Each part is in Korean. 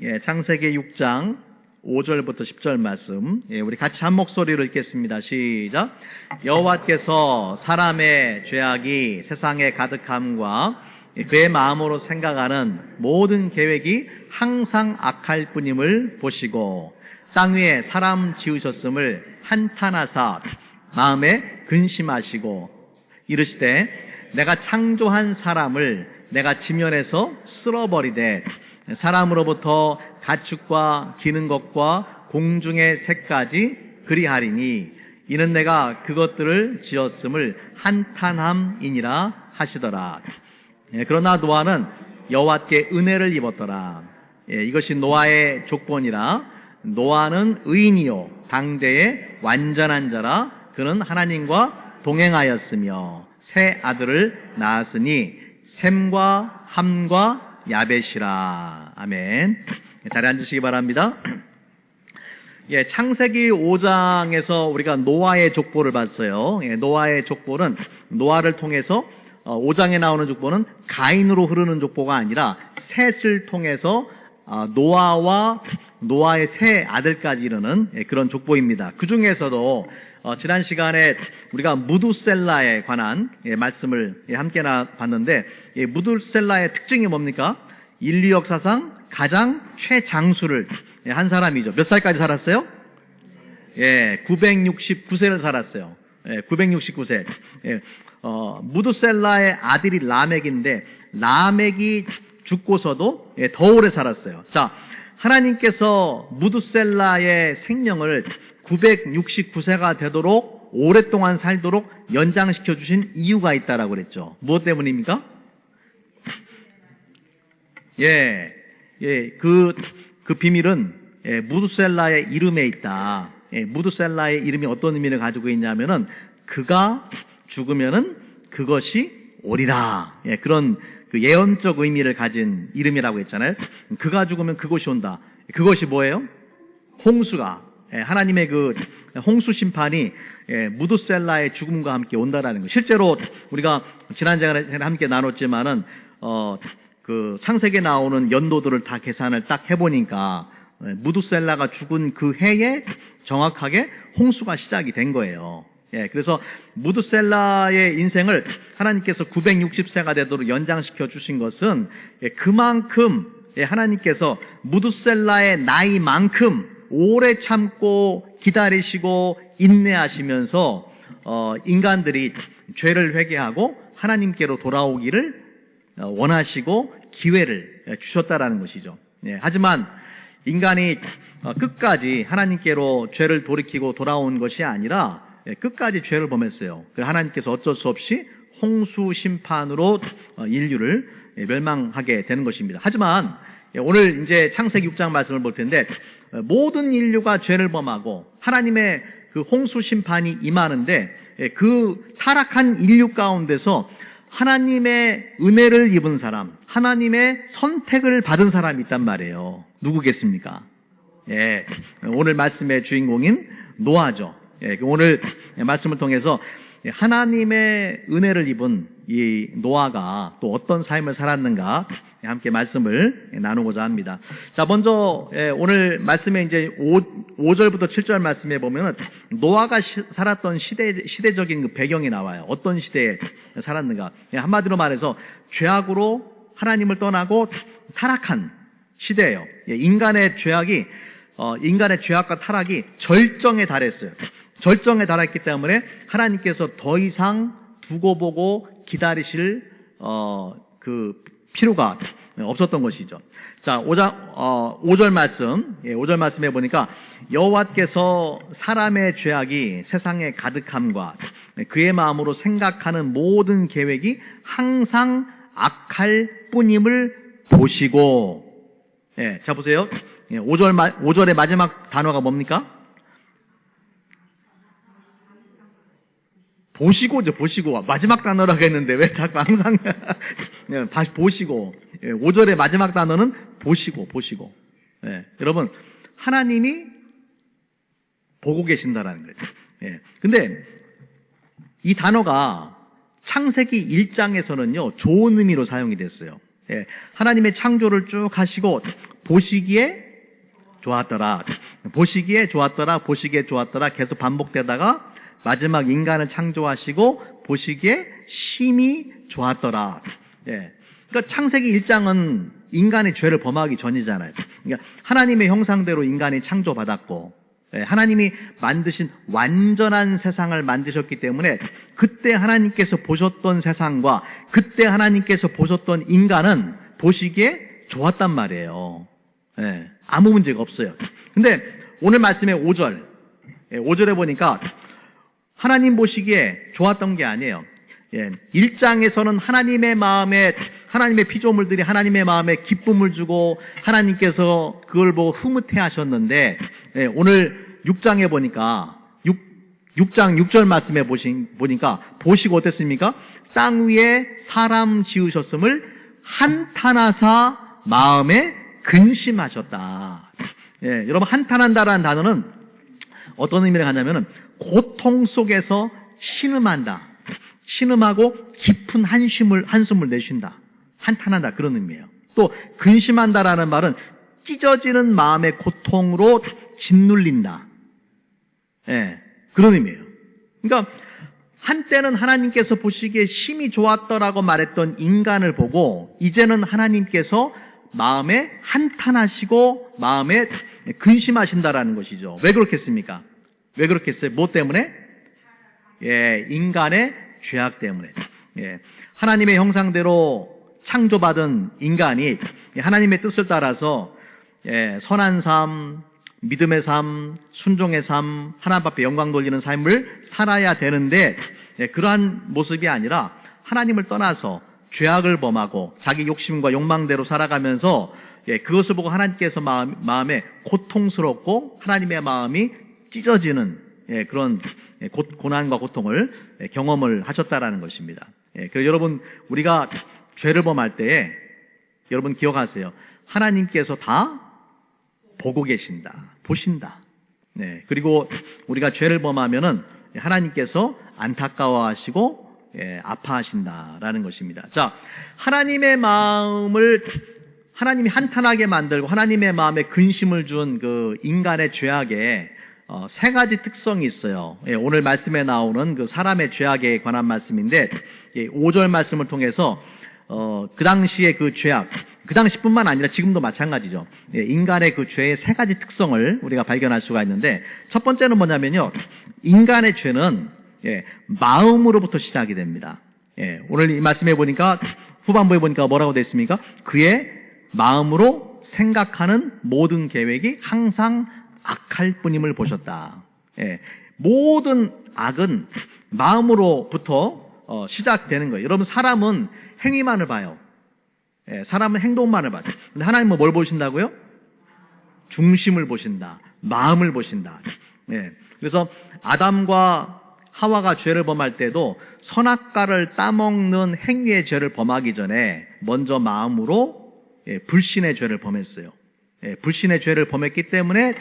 창세기 6장 5절부터 10절 말씀, 우리 같이 한 목소리로 읽겠습니다. 시작. 여호와께서 사람의 죄악이 세상에 가득함과 그의 마음으로 생각하는 모든 계획이 항상 악할 뿐임을 보시고 땅 위에 사람 지으셨음을 한탄하사 마음에 근심하시고 이르시되 내가 창조한 사람을 내가 지면에서 쓸어버리되 사람으로부터 가축과 기는 것과 공중의 새까지 그리하리니 이는 내가 그것들을 지었음을 한탄함이니라 하시더라. 그러나 노아는 여호와께 은혜를 입었더라. 이것이 노아의 족본이라. 노아는 의인이요 당대의 완전한 자라. 그는 하나님과 동행하였으며 세 아들을 낳았으니 셈과 함과 야벳이라. 아멘. 자리에 앉으시기 바랍니다. 창세기 5장에서 우리가 노아의 족보를 봤어요. 노아의 족보는 노아를 통해서 5장에 나오는 족보는 가인으로 흐르는 족보가 아니라 셋을 통해서 노아와 노아의 세 아들까지 이르는 그런 족보입니다. 그 중에서도 지난 시간에 우리가 무두셀라에 관한 말씀을 함께 봤는데, 무두셀라의 특징이 뭡니까? 인류 역사상 가장 최장수를 한 사람이죠. 몇 살까지 살았어요? 969세를 살았어요. 969세. 무두셀라의 아들이 라멕인데, 라멕이 죽고서도 더 오래 살았어요. 자, 하나님께서 무두셀라의 생명을 969세가 되도록 오랫동안 살도록 연장시켜 주신 이유가 있다라고 그랬죠. 무엇 때문입니까? 그 비밀은 무두셀라의 이름에 있다. 무두셀라의 이름이 어떤 의미를 가지고 있냐면은 그가 죽으면은 그것이 오리라. 그런 그 예언적 의미를 가진 이름이라고 했잖아요. 그가 죽으면 그것이 온다. 그것이 뭐예요? 홍수가, 하나님의 그 홍수 심판이 무두셀라의 죽음과 함께 온다라는 거. 실제로 우리가 지난 시간에 함께 나눴지만은 그 창세기에 나오는 연도들을 다 계산을 딱 해보니까 무두셀라가 죽은 그 해에 정확하게 홍수가 시작이 된 거예요. 그래서 무두셀라의 인생을 하나님께서 960세가 되도록 연장시켜 주신 것은 그만큼 하나님께서 무두셀라의 나이만큼 오래 참고 기다리시고 인내하시면서 인간들이 죄를 회개하고 하나님께로 돌아오기를 원하시고 기회를 주셨다라는 것이죠. 하지만 인간이 끝까지 하나님께로 죄를 돌이키고 돌아온 것이 아니라 끝까지 죄를 범했어요. 하나님께서 어쩔 수 없이 홍수 심판으로 인류를 멸망하게 되는 것입니다. 하지만 오늘 이제 창세기 6장 말씀을 볼 텐데, 모든 인류가 죄를 범하고 하나님의 그 홍수 심판이 임하는데, 그 타락한 인류 가운데서 하나님의 은혜를 입은 사람, 하나님의 선택을 받은 사람이 있단 말이에요. 누구겠습니까? 오늘 말씀의 주인공인 노아죠. 오늘 말씀을 통해서 하나님의 은혜를 입은 이 노아가 또 어떤 삶을 살았는가 함께 말씀을 나누고자 합니다. 자, 먼저 오늘 말씀에 이제 5절부터 7절 말씀에 보면은 노아가 살았던 시대적인 그 배경이 나와요. 어떤 시대에 살았는가. 한마디로 말해서 죄악으로 하나님을 떠나고 타락한 시대예요. 인간의 죄악과 타락이 절정에 달했어요. 절정에 달했기 때문에 하나님께서 더 이상 두고 보고 기다리실 그 필요가 없었던 것이죠. 자, 5절 말씀, 5절 말씀에 보니까 여호와께서 사람의 죄악이 세상에 가득함과 그의 마음으로 생각하는 모든 계획이 항상 악할 뿐임을 보시고. 자, 보세요. 5절의 마지막 단어가 뭡니까? 보시고죠, 보시고. 마지막 단어라고 했는데 왜 자꾸 항상 다시 보시고. 5절의 마지막 단어는 보시고. 여러분, 하나님이 보고 계신다라는 거죠. 근데 이 단어가 창세기 1장에서는요, 좋은 의미로 사용이 됐어요. 하나님의 창조를 쭉 하시고 보시기에 좋았더라. 보시기에 좋았더라. 보시기에 좋았더라. 계속 반복되다가 마지막 인간을 창조하시고 보시기에 심히 좋았더라. 예. 그러니까 창세기 1장은 인간이 죄를 범하기 전이잖아요. 그러니까 하나님의 형상대로 인간이 창조받았고, 예, 하나님이 만드신 완전한 세상을 만드셨기 때문에 그때 하나님께서 보셨던 세상과 그때 하나님께서 보셨던 인간은 보시기에 좋았단 말이에요. 예, 아무 문제가 없어요. 근데 오늘 말씀의 5절, 5절에 보니까 하나님 보시기에 좋았던 게 아니에요. 예, 1장에서는 하나님의 피조물들이 하나님의 마음에 기쁨을 주고 하나님께서 그걸 보고 흐뭇해 하셨는데, 예, 오늘 6장에 보니까 6장 6절 말씀에 보니까 보시고 어땠습니까? 땅 위에 사람 지으셨음을 한탄하사 마음에 근심하셨다. 예, 여러분 한탄한다라는 단어는 어떤 의미를 갖냐면은 고통 속에서 신음한다. 신음하고 깊은 한숨을 내쉰다. 한탄한다. 그런 의미예요. 또 근심한다라는 말은 찢어지는 마음의 고통으로 짓눌린다. 예, 그런 의미예요. 그러니까 한때는 하나님께서 보시기에 심히 좋았더라고 말했던 인간을 보고 이제는 하나님께서 마음에 한탄하시고 마음에 근심하신다라는 것이죠. 왜 그렇겠습니까? 왜 그렇겠어요? 뭐 때문에? 예, 인간의 죄악 때문에. 예, 하나님의 형상대로 창조받은 인간이 하나님의 뜻을 따라서 예, 선한 삶, 믿음의 삶, 순종의 삶, 하나님 앞에 영광 돌리는 삶을 살아야 되는데 예, 그러한 모습이 아니라 하나님을 떠나서 죄악을 범하고 자기 욕심과 욕망대로 살아가면서 예, 그것을 보고 하나님께서 마음에 고통스럽고 하나님의 마음이 찢어지는 예, 그런 고난과 고통을 경험을 하셨다라는 것입니다. 예, 그래서 여러분 우리가 죄를 범할 때에 여러분 기억하세요. 하나님께서 다 보고 계신다. 보신다. 네, 그리고 우리가 죄를 범하면은 하나님께서 안타까워하시고 예, 아파하신다라는 것입니다. 자, 하나님의 마음을 하나님이 한탄하게 만들고 하나님의 마음에 근심을 준 그 인간의 죄악에 세 가지 특성이 있어요. 예, 오늘 말씀에 나오는 그 사람의 죄악에 관한 말씀인데 5절 말씀을 통해서 그 당시의 그 죄악, 그 당시뿐만 아니라 지금도 마찬가지죠. 예, 인간의 그 죄의 세 가지 특성을 우리가 발견할 수가 있는데 첫 번째는 뭐냐면요. 인간의 죄는 예, 마음으로부터 시작이 됩니다. 예, 오늘 이 말씀에 보니까 후반부에 보니까 뭐라고 되어 있습니까? 그의 마음으로 생각하는 모든 계획이 항상 악할 뿐임을 보셨다. 예, 모든 악은 마음으로부터 시작되는 거예요. 여러분 사람은 행위만을 봐요. 예, 사람은 행동만을 봐요. 근데 하나님은 뭘 보신다고요? 중심을 보신다. 마음을 보신다. 예, 그래서 아담과 하와가 죄를 범할 때도 선악과를 따먹는 행위의 죄를 범하기 전에 먼저 마음으로 예, 불신의 죄를 범했어요. 예, 불신의 죄를 범했기 때문에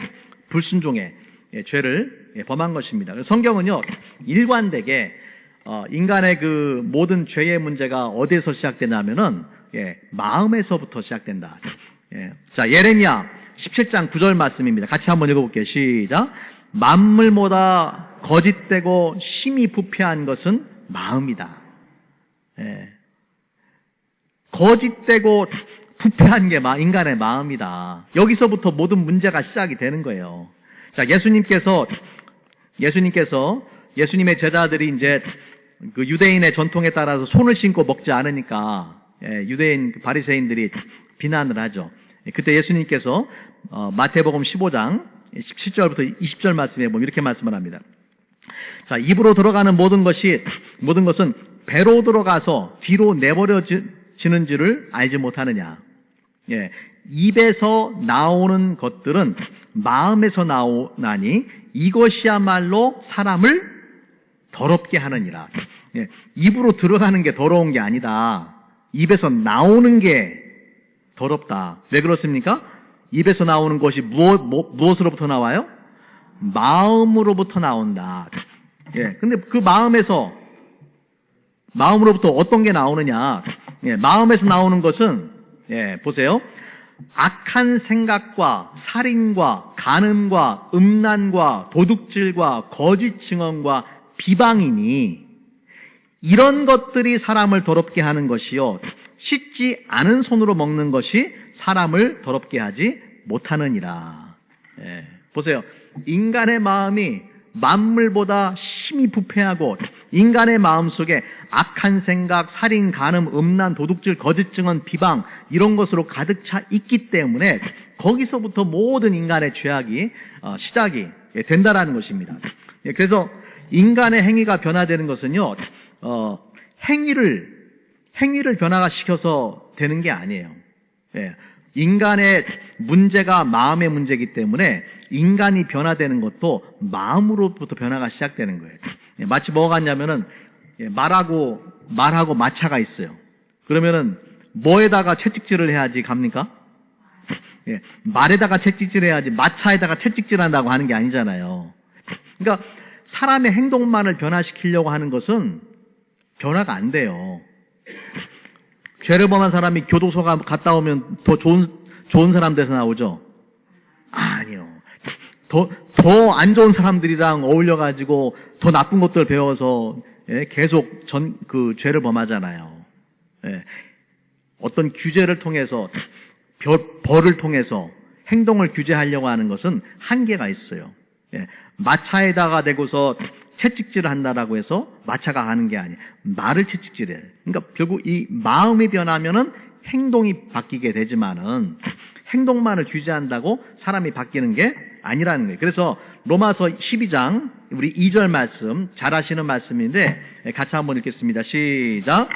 불순종의 예, 죄를 예, 범한 것입니다. 성경은요 일관되게 인간의 그 모든 죄의 문제가 어디에서 시작되냐면은 예, 마음에서부터 시작된다. 예, 자 예레미야 17장 9절 말씀입니다. 같이 한번 읽어볼게요. 시작. 만물보다 거짓되고 심히 부패한 것은 마음이다. 예. 거짓되고 부패한 게 인간의 마음이다. 여기서부터 모든 문제가 시작이 되는 거예요. 자, 예수님의 제자들이 이제 그 유대인의 전통에 따라서 손을 씻고 먹지 않으니까 예, 유대인 바리새인들이 비난을 하죠. 그때 예수님께서 마태복음 15장 17절부터 20절 말씀에 보면 이렇게 말씀을 합니다. 자, 입으로 들어가는 모든 것은 배로 들어가서 뒤로 내버려지는지를 알지 못하느냐. 예, 입에서 나오는 것들은 마음에서 나오나니 이것이야말로 사람을 더럽게 하느니라. 예, 입으로 들어가는 게 더러운 게 아니다. 입에서 나오는 게 더럽다. 왜 그렇습니까? 입에서 나오는 것이 무엇으로부터 나와요? 마음으로부터 나온다. 예, 근데 그 마음으로부터 어떤 게 나오느냐? 예, 마음에서 나오는 것은, 예, 보세요. 악한 생각과 살인과 간음과 음란과 도둑질과 거짓 증언과 비방이니 이런 것들이 사람을 더럽게 하는 것이요 씻지 않은 손으로 먹는 것이 사람을 더럽게 하지 못하느니라. 예, 보세요. 인간의 마음이 만물보다 심히 부패하고 인간의 마음속에 악한 생각, 살인, 간음, 음란, 도둑질, 거짓 증언, 비방 이런 것으로 가득 차 있기 때문에 거기서부터 모든 인간의 죄악이 시작이 된다라는 것입니다. 그래서 인간의 행위가 변화되는 것은요, 행위를 변화시켜서 되는 게 아니에요. 예, 인간의 문제가 마음의 문제이기 때문에 인간이 변화되는 것도 마음으로부터 변화가 시작되는 거예요. 예, 마치 뭐가 같냐면은 말하고 마차가 있어요. 그러면은 뭐에다가 채찍질을 해야지 갑니까? 예, 말에다가 채찍질 해야지 마차에다가 채찍질 한다고 하는 게 아니잖아요. 그러니까 사람의 행동만을 변화시키려고 하는 것은 변화가 안 돼요. 죄를 범한 사람이 교도소 갔다 오면 더 좋은 사람 돼서 나오죠? 아니요. 더 안 좋은 사람들이랑 어울려가지고 더 나쁜 것들 배워서 계속 그 죄를 범하잖아요. 예. 어떤 규제를 통해서 벌을 통해서 행동을 규제하려고 하는 것은 한계가 있어요. 예. 마차에다가 대고서 채찍질을 한다라고 해서 마차가 하는 게 아니에요. 말을 채찍질해요. 그러니까 결국 이 마음이 변하면은 행동이 바뀌게 되지만은 행동만을 규제한다고 사람이 바뀌는 게 아니라는 거예요. 그래서 로마서 12장 우리 2절 말씀 잘 아시는 말씀인데 같이 한번 읽겠습니다. 시작.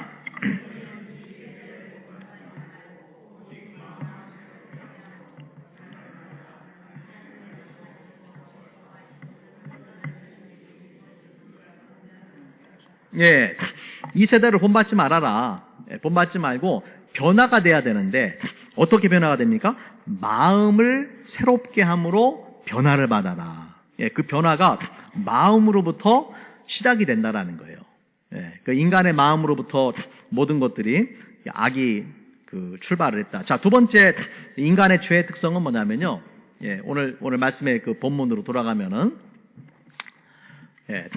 예, 이 세대를 본받지 말아라. 본받지 말고 변화가 돼야 되는데 어떻게 변화가 됩니까? 마음을 새롭게 함으로 변화를 받아라. 예, 그 변화가 마음으로부터 시작이 된다라는 거예요. 예, 그 인간의 마음으로부터 모든 것들이 악이 출발을 했다. 자, 두 번째 인간의 죄의 특성은 뭐냐면요. 예, 오늘 말씀의 그 본문으로 돌아가면은 예,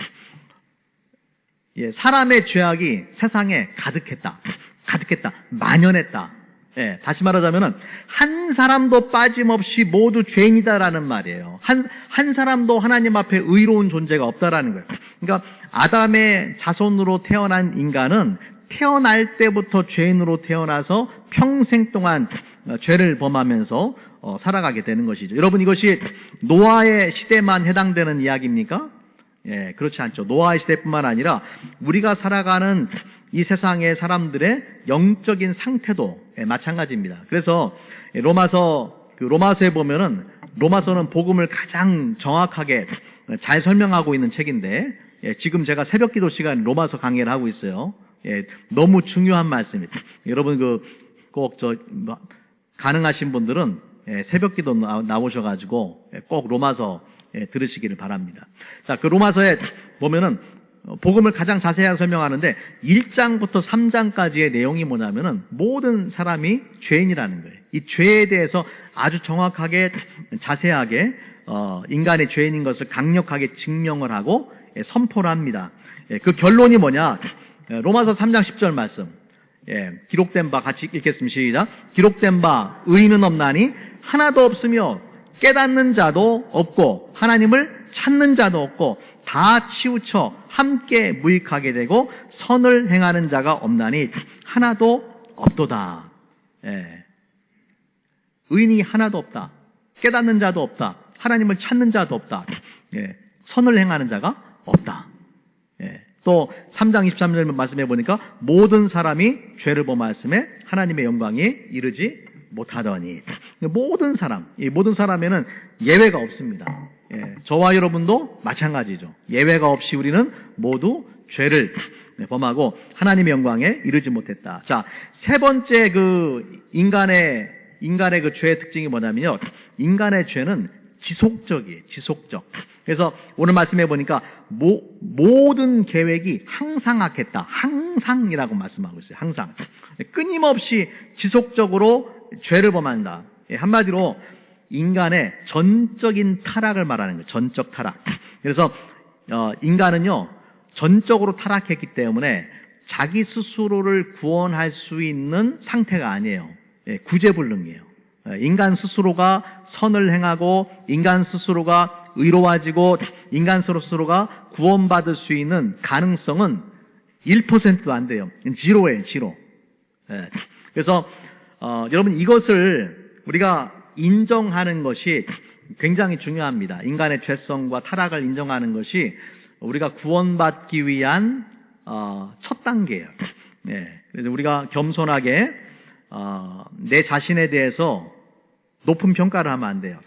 사람의 죄악이 세상에 가득했다, 만연했다. 예, 다시 말하자면은 한 사람도 빠짐없이 모두 죄인이다라는 말이에요. 한 사람도 하나님 앞에 의로운 존재가 없다라는 거예요. 그러니까 아담의 자손으로 태어난 인간은 태어날 때부터 죄인으로 태어나서 평생 동안 죄를 범하면서 살아가게 되는 것이죠. 여러분, 이것이 노아의 시대만 해당되는 이야기입니까? 예, 그렇지 않죠. 노아의 시대뿐만 아니라 우리가 살아가는 이 세상의 사람들의 영적인 상태도 마찬가지입니다. 그래서 로마서에 보면은 로마서는 복음을 가장 정확하게 잘 설명하고 있는 책인데 지금 제가 새벽기도 시간 로마서 강의를 하고 있어요. 예, 너무 중요한 말씀입니다. 여러분 꼭 가능하신 분들은 새벽기도 나오셔가지고 꼭 로마서 들으시기를 바랍니다. 자, 그 로마서에 보면은 복음을 가장 자세하게 설명하는데 1장부터 3장까지의 내용이 뭐냐면은 모든 사람이 죄인이라는 거예요. 이 죄에 대해서 아주 정확하게 자세하게 인간의 죄인인 것을 강력하게 증명을 하고 선포를 합니다. 그 결론이 뭐냐? 로마서 3장 10절 말씀. 기록된 바 같이 읽겠습니다. 시작. 기록된 바 의인은 없나니 하나도 없으며 깨닫는 자도 없고 하나님을 찾는 자도 없고 다 치우쳐 함께 무익하게 되고 선을 행하는 자가 없나니 하나도 없도다. 의인이 하나도 없다. 깨닫는 자도 없다. 하나님을 찾는 자도 없다. 선을 행하는 자가 없다. 또 3장 23절 말씀해 보니까 모든 사람이 죄를 범하였음에 하나님의 영광에 이르지 못하더니 모든 사람에는 예외가 없습니다. 저와 여러분도 마찬가지죠. 예외가 없이 우리는 모두 죄를 범하고 하나님의 영광에 이르지 못했다. 자, 세 번째 그 인간의 그 죄의 특징이 뭐냐면요. 인간의 죄는 지속적이에요. 지속적. 그래서 오늘 말씀해 보니까 모든 계획이 항상 악했다. 항상이라고 말씀하고 있어요. 항상. 끊임없이 지속적으로 죄를 범한다. 한마디로 인간의 전적인 타락을 말하는 거예요. 전적 타락. 그래서 인간은요 전적으로 타락했기 때문에 자기 스스로를 구원할 수 있는 상태가 아니에요. 구제불능이에요. 인간 스스로가 선을 행하고 인간 스스로가 의로워지고 인간 스스로가 구원받을 수 있는 가능성은 1%도 안 돼요. 지로예요, 지로. 그래서 여러분 이것을 우리가 인정하는 것이 굉장히 중요합니다. 인간의 죄성과 타락을 인정하는 것이 우리가 구원받기 위한 첫 단계예요. 그래서 우리가 겸손하게 내 자신에 대해서 높은 평가를 하면 안 돼요.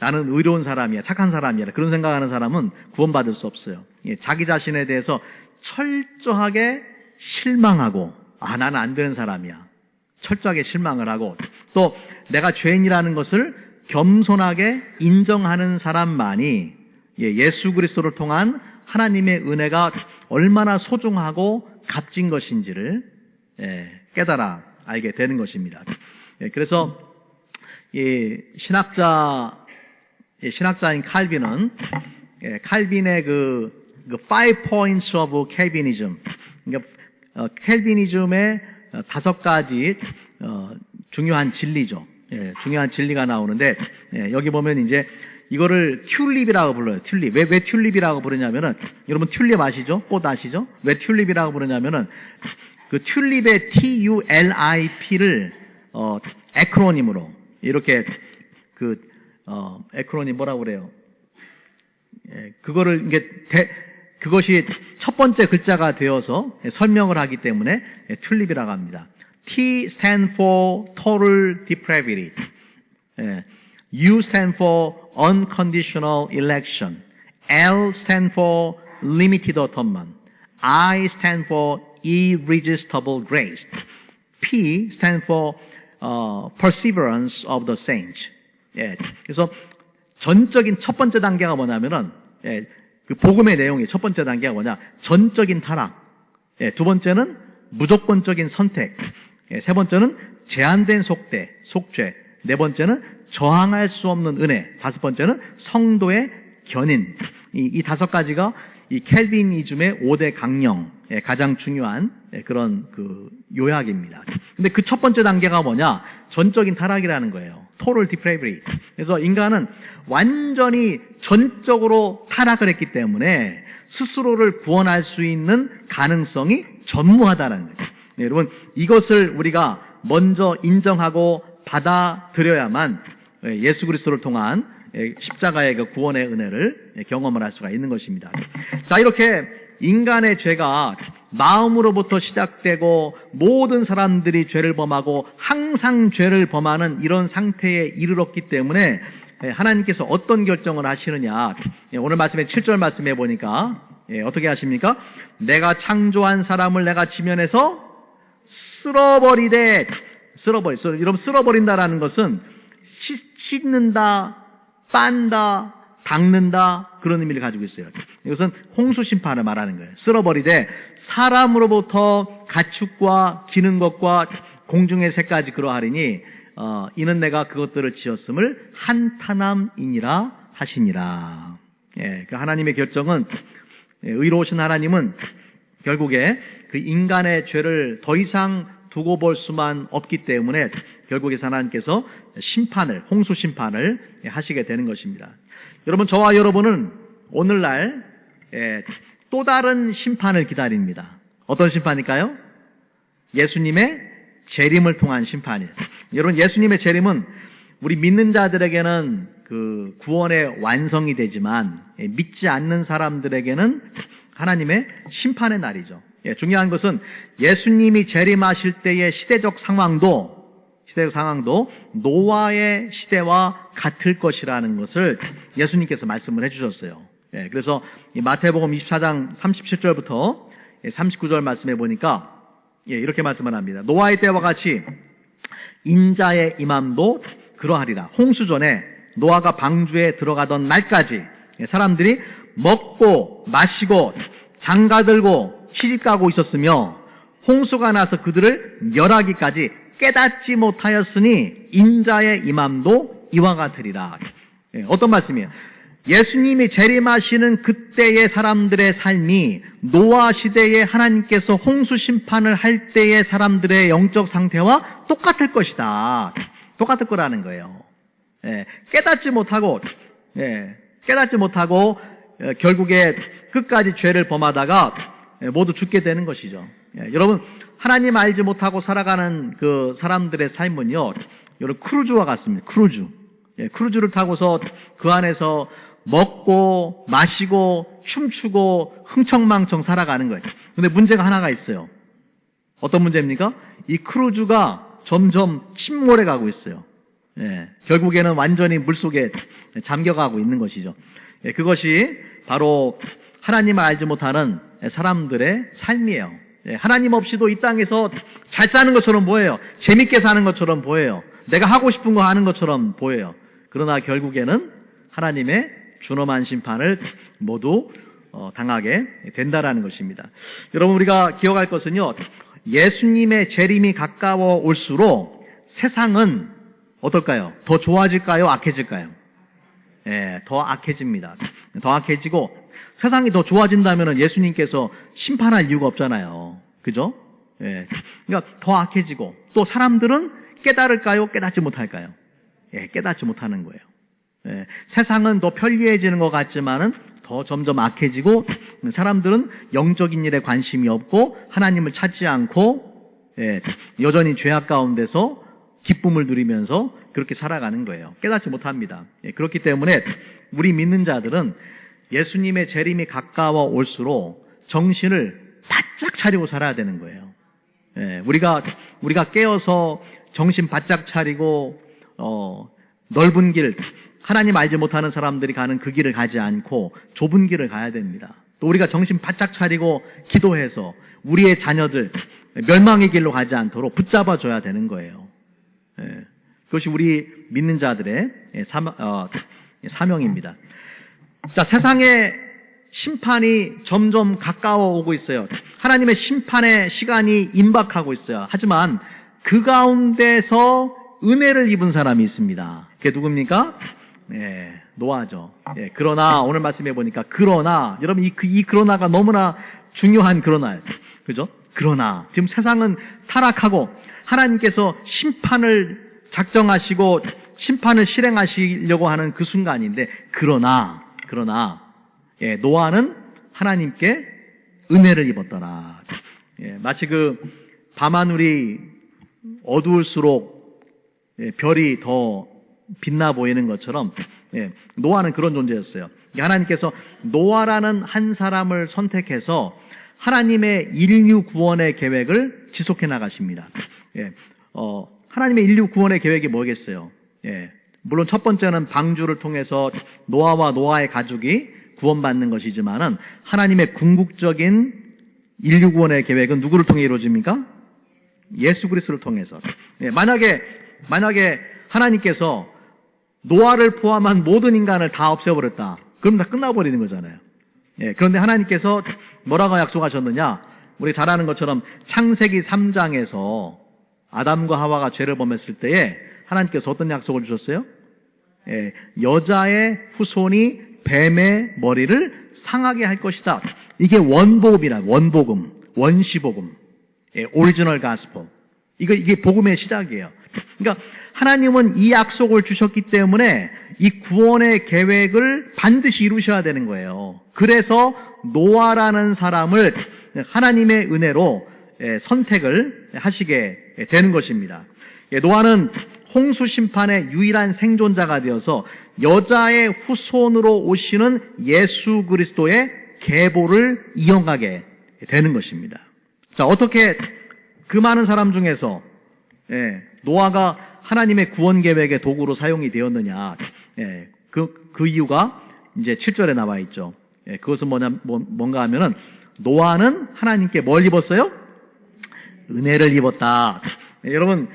나는 의로운 사람이야, 착한 사람이야. 그런 생각하는 사람은 구원받을 수 없어요. 자기 자신에 대해서 철저하게 실망하고 나는 안 되는 사람이야. 철저하게 실망을 하고 또 내가 죄인이라는 것을 겸손하게 인정하는 사람만이 예수 그리스도를 통한 하나님의 은혜가 얼마나 소중하고 값진 것인지를 깨달아 알게 되는 것입니다. 그래서 신학자인 칼빈은 칼빈의 그 Five Points of Calvinism, 그러니까 캘비니즘의 5가지 중요한 진리죠. 중요한 진리가 나오는데 여기 보면 이제 이거를 튤립이라고 불러요. 튤립. 왜 튤립이라고 부르냐면은 여러분 튤립 아시죠? 꽃 아시죠? 왜 튤립이라고 부르냐면은 그 튤립의 TULIP를 에크로님으로 이렇게 에크로님 뭐라고 그래요? 그거를 이게 그것이 첫 번째 글자가 되어서 설명을 하기 때문에 튤립이라고 합니다. T stand for total depravity. U stand for unconditional election. L stand for limited atonement. I stand for irresistible grace. P stand for perseverance of the saints. 그래서 전적인 첫 번째 단계가 뭐냐면은 그 복음의 내용이 첫 번째 단계가 뭐냐? 전적인 타락. 두 번째는 무조건적인 선택. 세 번째는 제한된 속죄. 네 번째는 저항할 수 없는 은혜. 다섯 번째는 성도의 견인. 이 5가지가 이 캘비니즘의 5대 강령, 가장 중요한 그런 그 요약입니다. 근데 그 첫 번째 단계가 뭐냐? 전적인 타락이라는 거예요. Total depravity. 그래서 인간은 완전히 전적으로 타락을 했기 때문에 스스로를 구원할 수 있는 가능성이 전무하다는 거예요. 여러분 이것을 우리가 먼저 인정하고 받아들여야만 예수 그리스도를 통한 십자가의 그 구원의 은혜를 경험을 할 수가 있는 것입니다. 자, 이렇게 인간의 죄가 마음으로부터 시작되고 모든 사람들이 죄를 범하고 항상 죄를 범하는 이런 상태에 이르렀기 때문에 하나님께서 어떤 결정을 하시느냐. 오늘 말씀에 7절 말씀해 보니까 어떻게 하십니까? 내가 창조한 사람을 내가 지면에서 여러분 쓸어버린다라는 것은 씻는다, 빤다, 닦는다 그런 의미를 가지고 있어요. 이것은 홍수 심판을 말하는 거예요. 쓸어버리되 사람으로부터 가축과 기는 것과 공중의 새까지 그러하리니 이는 내가 그것들을 지었음을 한탄함이니라 하시니라. 그 하나님의 결정은 의로우신 하나님은 결국에 그 인간의 죄를 더 이상 두고 볼 수만 없기 때문에 결국에 하나님께서 홍수 심판을 하시게 되는 것입니다. 여러분 저와 여러분은 오늘날 또 다른 심판을 기다립니다. 어떤 심판일까요? 예수님의 재림을 통한 심판이에요. 여러분 예수님의 재림은 우리 믿는 자들에게는 그 구원의 완성이 되지만 믿지 않는 사람들에게는 하나님의 심판의 날이죠. 중요한 것은 예수님이 재림하실 때의 시대적 상황도 노아의 시대와 같을 것이라는 것을 예수님께서 말씀을 해주셨어요. 그래서 마태복음 24장 37절부터 39절 말씀해 보니까 이렇게 말씀을 합니다. 노아의 때와 같이 인자의 임함도 그러하리라. 홍수 전에 노아가 방주에 들어가던 날까지 사람들이 먹고 마시고 장가들고 시집가고 있었으며 홍수가 나서 그들을 멸하기까지 깨닫지 못하였으니 인자의 임함도 이와 같으리라. 예, 어떤 말씀이에요? 예수님이 재림하시는 그때의 사람들의 삶이 노아 시대에 하나님께서 홍수 심판을 할 때의 사람들의 영적 상태와 똑같을 것이다. 똑같을 거라는 거예요. 예, 깨닫지 못하고 결국에 끝까지 죄를 범하다가 모두 죽게 되는 것이죠. 예, 여러분, 하나님 알지 못하고 살아가는 그 사람들의 삶은요, 여러분 크루즈와 같습니다. 크루즈. 예, 크루즈를 타고서 그 안에서 먹고 마시고 춤추고 흥청망청 살아가는 거예요. 근데 문제가 하나가 있어요. 어떤 문제입니까? 이 크루즈가 점점 침몰해 가고 있어요. 예, 결국에는 완전히 물속에 잠겨가고 있는 것이죠. 예, 그것이 바로 하나님을 알지 못하는 사람들의 삶이에요. 예, 하나님 없이도 이 땅에서 잘 사는 것처럼 보여요. 재밌게 사는 것처럼 보여요. 내가 하고 싶은 거 하는 것처럼 보여요. 그러나 결국에는 하나님의 준엄한 심판을 모두 당하게 된다라는 것입니다. 여러분, 우리가 기억할 것은요, 예수님의 재림이 가까워 올수록 세상은 어떨까요? 더 좋아질까요? 악해질까요? 예, 더 악해집니다. 더 악해지고, 세상이 더 좋아진다면 예수님께서 심판할 이유가 없잖아요. 그죠? 예, 그러니까 더 악해지고, 또 사람들은 깨달을까요? 깨닫지 못할까요? 예, 깨닫지 못하는 거예요. 예, 세상은 더 편리해지는 것 같지만은 더 점점 악해지고, 사람들은 영적인 일에 관심이 없고 하나님을 찾지 않고, 예, 여전히 죄악 가운데서 기쁨을 누리면서 그렇게 살아가는 거예요. 깨닫지 못합니다. 예, 그렇기 때문에 우리 믿는 자들은 예수님의 재림이 가까워 올수록 정신을 바짝 차리고 살아야 되는 거예요. 예, 우리가 깨어서 정신 바짝 차리고 넓은 길, 하나님 알지 못하는 사람들이 가는 그 길을 가지 않고 좁은 길을 가야 됩니다. 또 우리가 정신 바짝 차리고 기도해서 우리의 자녀들 멸망의 길로 가지 않도록 붙잡아줘야 되는 거예요. 예, 그것이 우리 믿는 자들의 사명입니다. 자, 세상의 심판이 점점 가까워 오고 있어요. 하나님의 심판의 시간이 임박하고 있어요. 하지만 그 가운데서 은혜를 입은 사람이 있습니다. 그게 누굽니까? 예, 노아죠. 예, 그러나 오늘 말씀해 보니까 그러나, 여러분 이 그러나가 너무나 중요한 그러나예요. 그죠? 그러나 지금 세상은 타락하고 하나님께서 심판을 작정하시고 심판을 실행하시려고 하는 그 순간인데, 그러나 예, 노아는 하나님께 은혜를 입었더라. 예, 마치 그 밤하늘이 어두울수록 예, 별이 더 빛나 보이는 것처럼, 예, 노아는 그런 존재였어요. 하나님께서 노아라는 한 사람을 선택해서 하나님의 인류 구원의 계획을 지속해 나가십니다. 예, 하나님의 인류 구원의 계획이 뭐겠어요? 예, 물론 첫 번째는 방주를 통해서 노아와 노아의 가족이 구원받는 것이지만은, 하나님의 궁극적인 인류 구원의 계획은 누구를 통해 이루어집니까? 예수 그리스도를 통해서. 예, 만약에 하나님께서 노아를 포함한 모든 인간을 다 없애버렸다, 그럼 다 끝나버리는 거잖아요. 예, 그런데 하나님께서 뭐라고 약속하셨느냐? 우리 잘 아는 것처럼 창세기 3장에서 아담과 하와가 죄를 범했을 때에 하나님께서 어떤 약속을 주셨어요? 예, 여자의 후손이 뱀의 머리를 상하게 할 것이다. 이게 원복음이라, 원복음, 원시복음, 예, 오리지널 가스펠. 이게 복음의 시작이에요. 그러니까 하나님은 이 약속을 주셨기 때문에 이 구원의 계획을 반드시 이루셔야 되는 거예요. 그래서 노아라는 사람을 하나님의 은혜로 선택을 하시게 되는 것입니다. 노아는 홍수 심판의 유일한 생존자가 되어서 여자의 후손으로 오시는 예수 그리스도의 계보를 이어가게 되는 것입니다. 자, 어떻게 그 많은 사람 중에서 노아가 하나님의 구원 계획의 도구로 사용이 되었느냐? 그 이유가 이제 7절에 나와 있죠. 그것은 뭔가 하면은, 노아는 하나님께 뭘 입었어요? 은혜를 입었다. 여러분,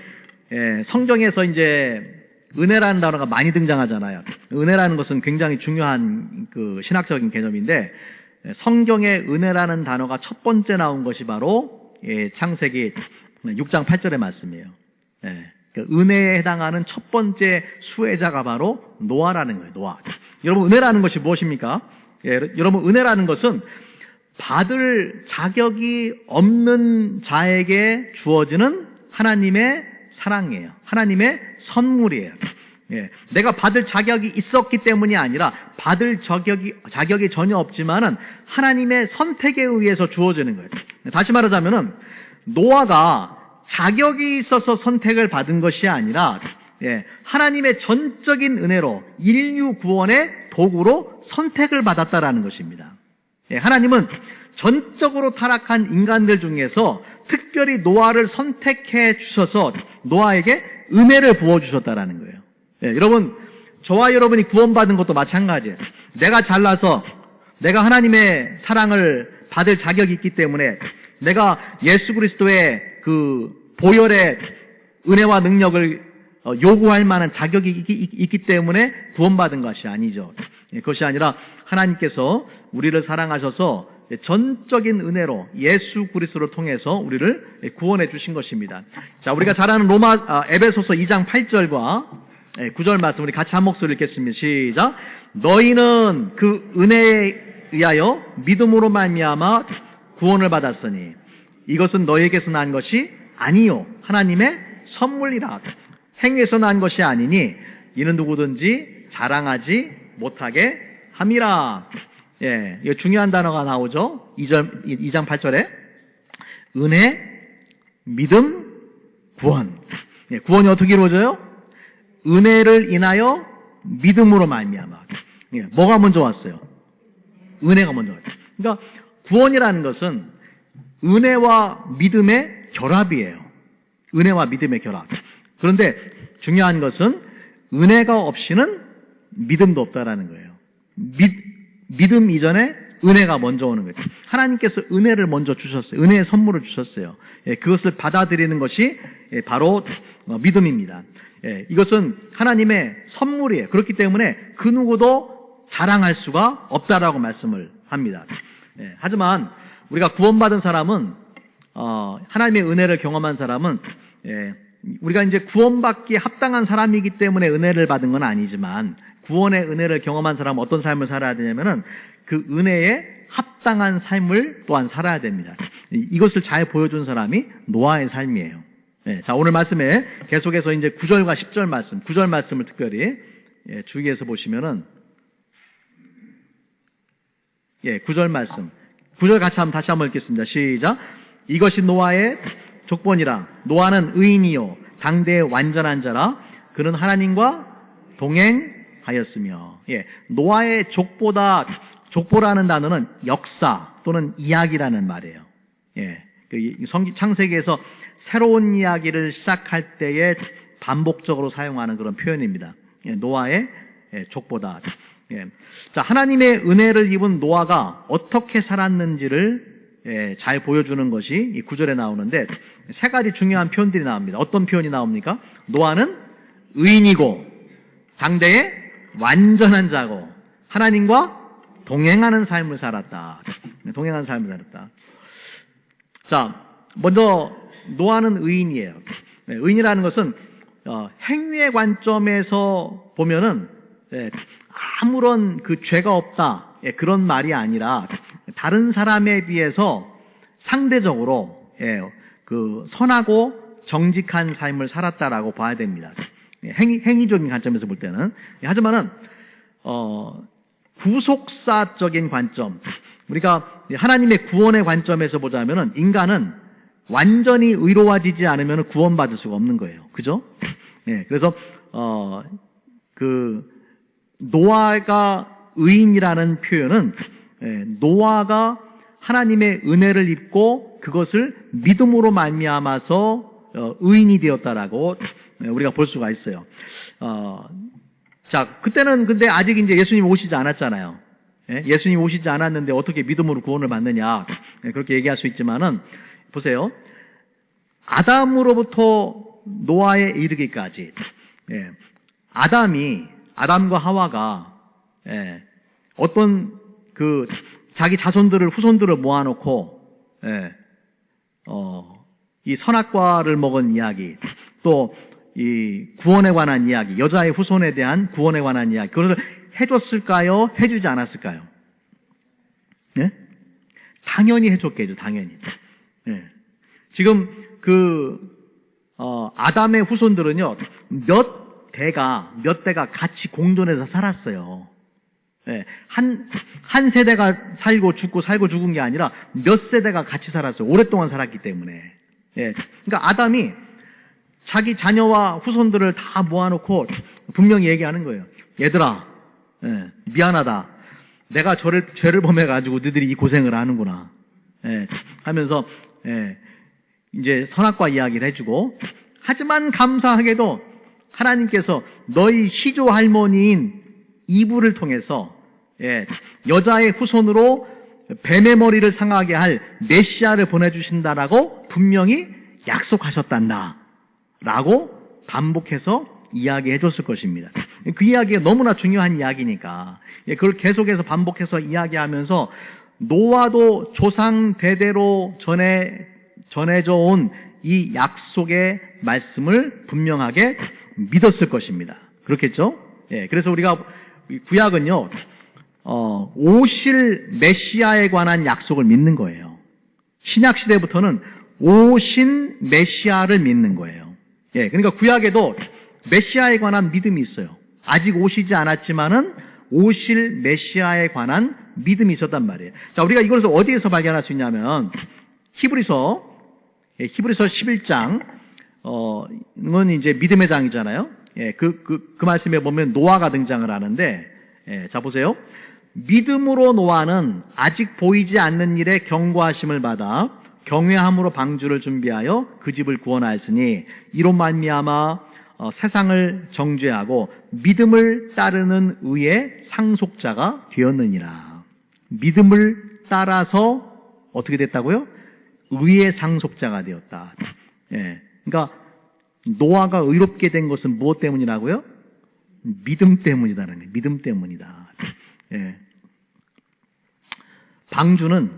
성경에서 이제 은혜라는 단어가 많이 등장하잖아요. 은혜라는 것은 굉장히 중요한 그 신학적인 개념인데, 성경에 은혜라는 단어가 첫 번째 나온 것이 바로 창세기 6장 8절의 말씀이에요. 그 은혜에 해당하는 첫 번째 수혜자가 바로 노아라는 거예요. 노아. 여러분, 은혜라는 것이 무엇입니까? 여러분, 은혜라는 것은 받을 자격이 없는 자에게 주어지는 하나님의 사랑이에요. 하나님의 선물이에요. 내가 받을 자격이 있었기 때문이 아니라 받을 자격이 전혀 없지만은 하나님의 선택에 의해서 주어지는 거예요. 다시 말하자면은 노아가 자격이 있어서 선택을 받은 것이 아니라 하나님의 전적인 은혜로 인류 구원의 도구로 선택을 받았다라는 것입니다. 하나님은 전적으로 타락한 인간들 중에서 특별히 노아를 선택해 주셔서 노아에게 은혜를 부어주셨다라는 거예요. 여러분, 저와 여러분이 구원받은 것도 마찬가지예요. 내가 잘나서 내가 하나님의 사랑을 받을 자격이 있기 때문에 내가 예수 그리스도의 그 보혈의 은혜와 능력을 요구할 만한 자격이 있기 때문에 구원받은 것이 아니죠. 그것이 아니라 하나님께서 우리를 사랑하셔서 전적인 은혜로 예수 그리스도를 통해서 우리를 구원해 주신 것입니다. 자, 우리가 잘 아는 에베소서 2장 8절과 9절 말씀 우리 같이 한 목소리 읽겠습니다. 시작. 너희는 그 은혜에 의하여 믿음으로 말미암아 구원을 받았으니 이것은 너희에게서 난 것이 아니요 하나님의 선물이라. 행위에서 난 것이 아니니 이는 누구든지 자랑하지 못하게 함이라. 이거 중요한 단어가 나오죠. 2장 8절에 은혜, 믿음, 구원. 구원이 어떻게 이루어져요? 은혜를 인하여 믿음으로 말미암아. 뭐가 먼저 왔어요? 은혜가 먼저 왔어요. 그러니까 구원이라는 것은 은혜와 믿음의 결합이에요. 은혜와 믿음의 결합. 그런데 중요한 것은 은혜가 없이는 믿음도 없다라는 거예요. 믿음 이전에 은혜가 먼저 오는 거예요. 하나님께서 은혜를 먼저 주셨어요. 은혜의 선물을 주셨어요. 그것을 받아들이는 것이 바로 믿음입니다. 이것은 하나님의 선물이에요. 그렇기 때문에 그 누구도 자랑할 수가 없다라고 말씀을 합니다. 하지만 우리가 구원받은 사람은 하나님의 은혜를 경험한 사람은 우리가 이제 구원받기에 합당한 사람이기 때문에 은혜를 받은 건 아니지만 구원의 은혜를 경험한 사람은 어떤 삶을 살아야 되냐면은 그 은혜에 합당한 삶을 또한 살아야 됩니다. 이것을 잘 보여준 사람이 노아의 삶이에요. 자, 오늘 말씀에 계속해서 이제 9절과 10절 말씀, 9절 말씀을 특별히 주의해서 보시면은 9절 말씀, 9절 다시 한번 읽겠습니다. 시작. 이것이 노아의 족본이라. 노아는 의인이요 당대의 완전한 자라. 그는 하나님과 동행하였으며. 노아의 족보라는 단어는 역사 또는 이야기라는 말이에요. 창세기에서 새로운 이야기를 시작할 때에 반복적으로 사용하는 그런 표현입니다. 노아의 족보다. 자, 하나님의 은혜를 입은 노아가 어떻게 살았는지를 잘 보여주는 것이 이 9절에 나오는데 세 가지 중요한 표현들이 나옵니다. 어떤 표현이 나옵니까? 노아는 의인이고 당대의 완전한 자고 하나님과 동행하는 삶을 살았다. 동행하는 삶을 살았다. 자, 먼저 노아는 의인이에요. 의인이라는 것은 행위의 관점에서 보면은 아무런 그 죄가 없다 그런 말이 아니라 다른 사람에 비해서 상대적으로 그 선하고 정직한 삶을 살았다라고 봐야 됩니다. 행위적인 관점에서 볼 때는. 하지만은 구속사적인 관점, 우리가 하나님의 구원의 관점에서 보자면은 인간은 완전히 의로워지지 않으면 구원받을 수가 없는 거예요. 그죠? 그래서 그 노아가 의인이라는 표현은 노아가 하나님의 은혜를 입고 그것을 믿음으로 말미암아서 의인이 되었다라고 우리가 볼 수가 있어요. 자, 그때는 근데 아직 이제 예수님 오시지 않았잖아요. 예수님 오시지 않았는데 어떻게 믿음으로 구원을 받느냐 그렇게 얘기할 수 있지만은 보세요. 아담으로부터 노아에 이르기까지 아담과 하와가 어떤 그 자기 후손들을 모아놓고 이 선악과를 먹은 이야기, 또 이 구원에 관한 이야기, 여자의 후손에 대한 구원에 관한 이야기, 그것을 해줬을까요? 해주지 않았을까요? 예? 당연히 해줬겠죠, 당연히. 예. 지금 아담의 후손들은요, 몇 대가 같이 공존해서 살았어요. 예. 한 세대가 살고 죽은 게 아니라 몇 세대가 같이 살았어요. 오랫동안 살았기 때문에. 예. 그러니까 아담이 자기 자녀와 후손들을 다 모아놓고 분명히 얘기하는 거예요. 얘들아, 예, 미안하다. 내가 죄를 범해가지고 너희들이 이 고생을 하는구나. 예, 하면서, 예, 이제 선악과 이야기를 해주고, 하지만 감사하게도 하나님께서 너희 시조 할머니인 이브를 통해서, 예, 여자의 후손으로 뱀의 머리를 상하게 할 메시아를 보내주신다라고 분명히 약속하셨단다. 라고 반복해서 이야기해 줬을 것입니다. 그 이야기가 너무나 중요한 이야기니까 그걸 계속해서 반복해서 이야기하면서 노아도 조상 대대로 전해져 온 이 약속의 말씀을 분명하게 믿었을 것입니다. 그렇겠죠? 예, 그래서 우리가 구약은요, 오실 메시아에 관한 약속을 믿는 거예요. 신약 시대부터는 오신 메시아를 믿는 거예요. 예, 그러니까 구약에도 메시아에 관한 믿음이 있어요. 아직 오시지 않았지만은 오실 메시아에 관한 믿음이 있었단 말이에요. 자, 우리가 이것을 어디에서 발견할 수 있냐면 히브리서 11장 은 이제 믿음의 장이잖아요. 예, 그 말씀에 보면 노아가 등장을 하는데, 예, 자 보세요. 믿음으로 노아는 아직 보이지 않는 일에 경고하심을 받아 경외함으로 방주를 준비하여 그 집을 구원하였으니 이로 말미암아 세상을 정죄하고 믿음을 따르는 의의 상속자가 되었느니라. 믿음을 따라서 어떻게 됐다고요? 의의 상속자가 되었다. 예, 그러니까 노아가 의롭게 된 것은 무엇 때문이라고요? 믿음 때문이다라는 거예요. 믿음 때문이다. 예. 방주는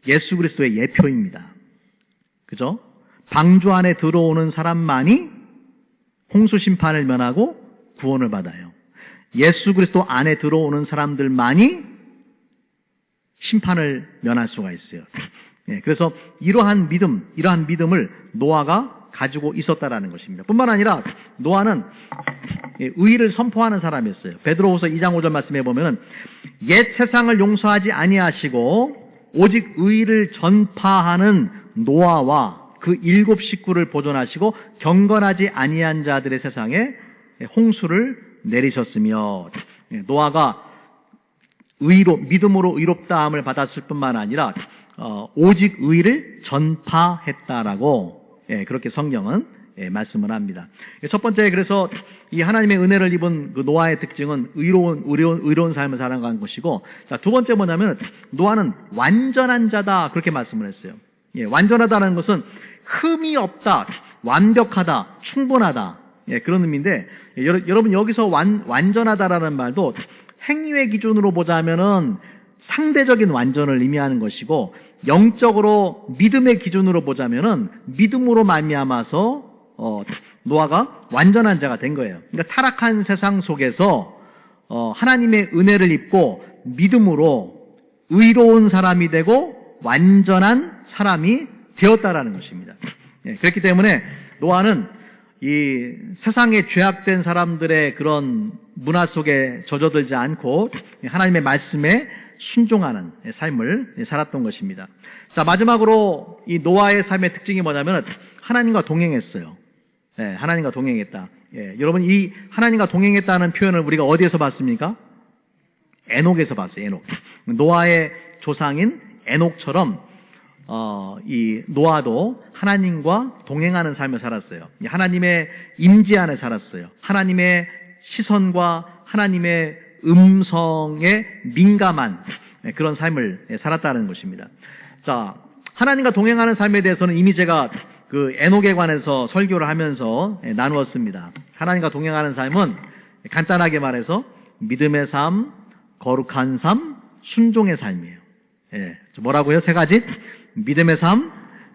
예수 그리스도의 예표입니다. 그죠? 방주 안에 들어오는 사람만이 홍수 심판을 면하고 구원을 받아요. 예수 그리스도 안에 들어오는 사람들만이 심판을 면할 수가 있어요. 예, 그래서 이러한 믿음을 노아가 가지고 있었다라는 것입니다. 뿐만 아니라 노아는 의를 선포하는 사람이었어요. 베드로후서 2장 5절 말씀에 보면 옛 세상을 용서하지 아니하시고 오직 의를 전파하는 노아와 그 7 식구를 보존하시고 경건하지 아니한 자들의 세상에 홍수를 내리셨으며, 노아가 믿음으로 의롭다함을 받았을 뿐만 아니라 오직 의를 전파했다라고, 그렇게 성경은 말씀을 합니다. 첫 번째, 그래서 이 하나님의 은혜를 입은 그 노아의 특징은 의로운 삶을 살아가는 것이고, 자, 두 번째 뭐냐면 노아는 완전한 자다, 그렇게 말씀을 했어요. 예, 완전하다는 것은 흠이 없다, 완벽하다, 충분하다, 예, 그런 의미인데, 여러분 여기서 완전하다라는 말도 행위의 기준으로 보자면은 상대적인 완전을 의미하는 것이고, 영적으로 믿음의 기준으로 보자면은 믿음으로 말미암아서 노아가 완전한 자가 된 거예요. 그러니까 타락한 세상 속에서 하나님의 은혜를 입고 믿음으로 의로운 사람이 되고 완전한 사람이 되었다라는 것입니다. 예, 그렇기 때문에 노아는 이 세상에 죄악된 사람들의 그런 문화 속에 젖어들지 않고 하나님의 말씀에 순종하는 삶을 살았던 것입니다. 자, 마지막으로 이 노아의 삶의 특징이 뭐냐면 하나님과 동행했어요. 예, 하나님과 동행했다. 예, 여러분 이 하나님과 동행했다는 표현을 우리가 어디에서 봤습니까? 에녹에서 봤어요. 에녹. 노아의 조상인 에녹처럼 이 노아도 하나님과 동행하는 삶을 살았어요. 하나님의 임재 안에 살았어요. 하나님의 시선과 하나님의 음성에 민감한 그런 삶을 살았다는 것입니다. 자, 하나님과 동행하는 삶에 대해서는 이미 제가 그 에녹에 관해서 설교를 하면서 나누었습니다. 하나님과 동행하는 삶은 간단하게 말해서 믿음의 삶, 거룩한 삶, 순종의 삶이에요. 예, 뭐라고요? 세 가지? 믿음의 삶,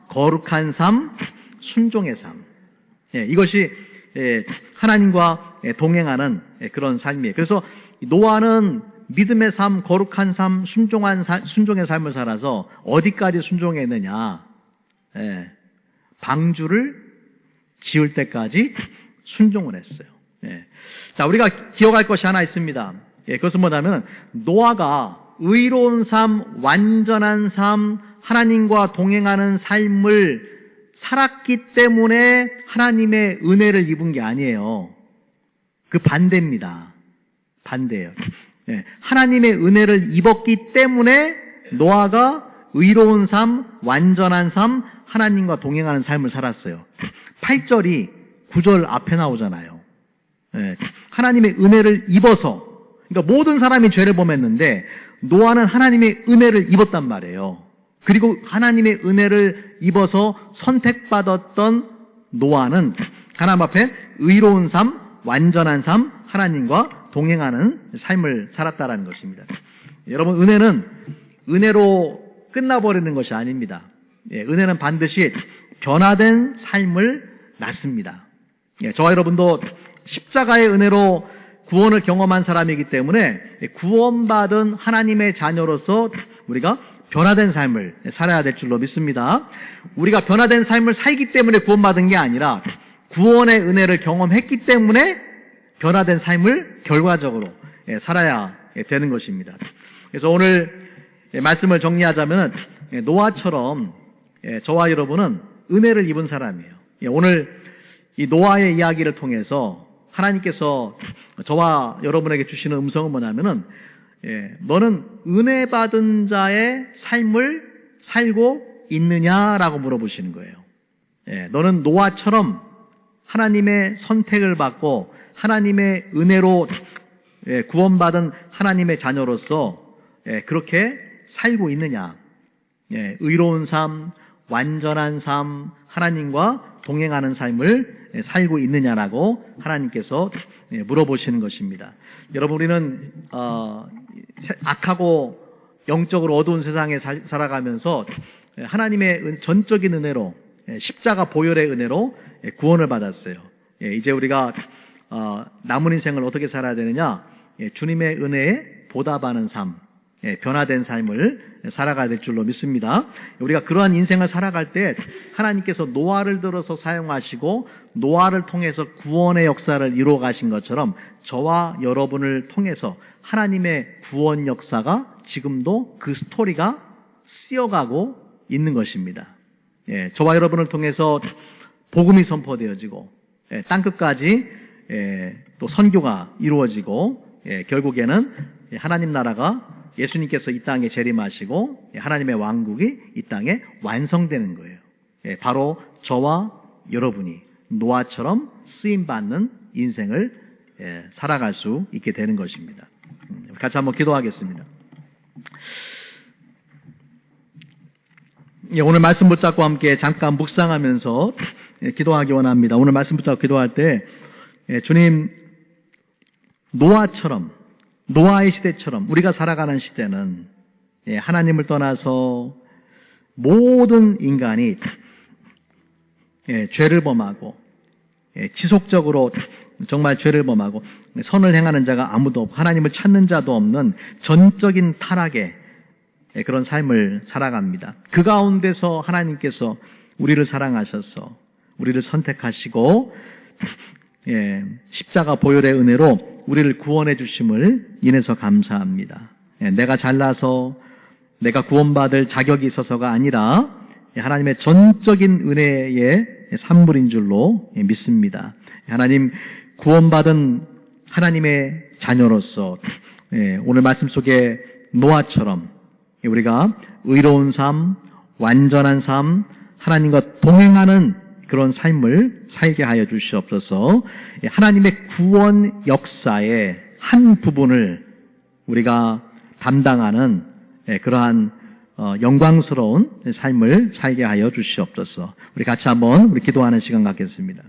거룩한 삶, 순종의 삶. 이것이 하나님과 동행하는 그런 삶이에요. 그래서 노아는 믿음의 삶, 거룩한 삶, 순종의 삶을 살아서 어디까지 순종했느냐? 방주를 지을 때까지 순종을 했어요. 자, 우리가 기억할 것이 하나 있습니다. 그것은 뭐냐면 노아가 의로운 삶, 완전한 삶, 하나님과 동행하는 삶을 살았기 때문에 하나님의 은혜를 입은 게 아니에요. 그 반대입니다. 반대예요. 하나님의 은혜를 입었기 때문에 노아가 의로운 삶, 완전한 삶, 하나님과 동행하는 삶을 살았어요. 8절이 9절 앞에 나오잖아요. 하나님의 은혜를 입어서, 그러니까 모든 사람이 죄를 범했는데 노아는 하나님의 은혜를 입었단 말이에요. 그리고 하나님의 은혜를 입어서 선택받았던 노아는 하나님 앞에 의로운 삶, 완전한 삶, 하나님과 동행하는 삶을 살았다라는 것입니다. 여러분, 은혜는 은혜로 끝나버리는 것이 아닙니다. 은혜는 반드시 변화된 삶을 낳습니다. 저와 여러분도 십자가의 은혜로 구원을 경험한 사람이기 때문에 구원받은 하나님의 자녀로서 우리가 변화된 삶을 살아야 될 줄로 믿습니다. 우리가 변화된 삶을 살기 때문에 구원받은 게 아니라 구원의 은혜를 경험했기 때문에 변화된 삶을 결과적으로 살아야 되는 것입니다. 그래서 오늘 말씀을 정리하자면 노아처럼 저와 여러분은 은혜를 입은 사람이에요. 오늘 이 노아의 이야기를 통해서 하나님께서 저와 여러분에게 주시는 음성은 뭐냐면은 너는 은혜 받은 자의 삶을 살고 있느냐라고 물어보시는 거예요. 너는 노아처럼 하나님의 선택을 받고 하나님의 은혜로 구원받은 하나님의 자녀로서 그렇게 살고 있느냐? 의로운 삶, 완전한 삶, 하나님과 동행하는 삶을 살고 있느냐라고 하나님께서 물어보시는 것입니다. 여러분, 우리는 악하고 영적으로 어두운 세상에 살아가면서 하나님의 전적인 은혜로, 십자가 보혈의 은혜로 구원을 받았어요. 이제 우리가 남은 인생을 어떻게 살아야 되느냐? 주님의 은혜에 보답하는 삶, 변화된 삶을 살아가야 될 줄로 믿습니다. 우리가 그러한 인생을 살아갈 때 하나님께서 노아를 들어서 사용하시고 노아를 통해서 구원의 역사를 이루어 가신 것처럼 저와 여러분을 통해서 하나님의 구원 역사가 지금도 그 스토리가 쓰여가고 있는 것입니다. 저와 여러분을 통해서 복음이 선포되어지고 땅끝까지 또 선교가 이루어지고 결국에는 하나님 나라가 예수님께서 이 땅에 재림하시고 하나님의 왕국이 이 땅에 완성되는 거예요. 바로 저와 여러분이 노아처럼 쓰임받는 인생을 살아갈 수 있게 되는 것입니다. 같이 한번 기도하겠습니다. 오늘 말씀 붙잡고 함께 잠깐 묵상하면서 기도하기 원합니다. 오늘 말씀 붙잡고 기도할 때 주님, 노아처럼, 노아의 시대처럼 우리가 살아가는 시대는 하나님을 떠나서 모든 인간이 죄를 범하고 지속적으로 정말 죄를 범하고 선을 행하는 자가 아무도 없고 하나님을 찾는 자도 없는 전적인 타락의 그런 삶을 살아갑니다. 그 가운데서 하나님께서 우리를 사랑하셔서 우리를 선택하시고 십자가 보혈의 은혜로 우리를 구원해 주심을 인해서 감사합니다. 내가 잘나서 내가 구원받을 자격이 있어서가 아니라 하나님의 전적인 은혜의 산물인 줄로 믿습니다. 하나님, 구원받은 하나님의 자녀로서 오늘 말씀 속에 노아처럼 우리가 의로운 삶, 완전한 삶, 하나님과 동행하는 그런 삶을 살게 하여 주시옵소서. 하나님의 구원 역사의 한 부분을 우리가 담당하는 그러한 영광스러운 삶을 살게 하여 주시옵소서. 우리 같이 한번 우리 기도하는 시간 갖겠습니다.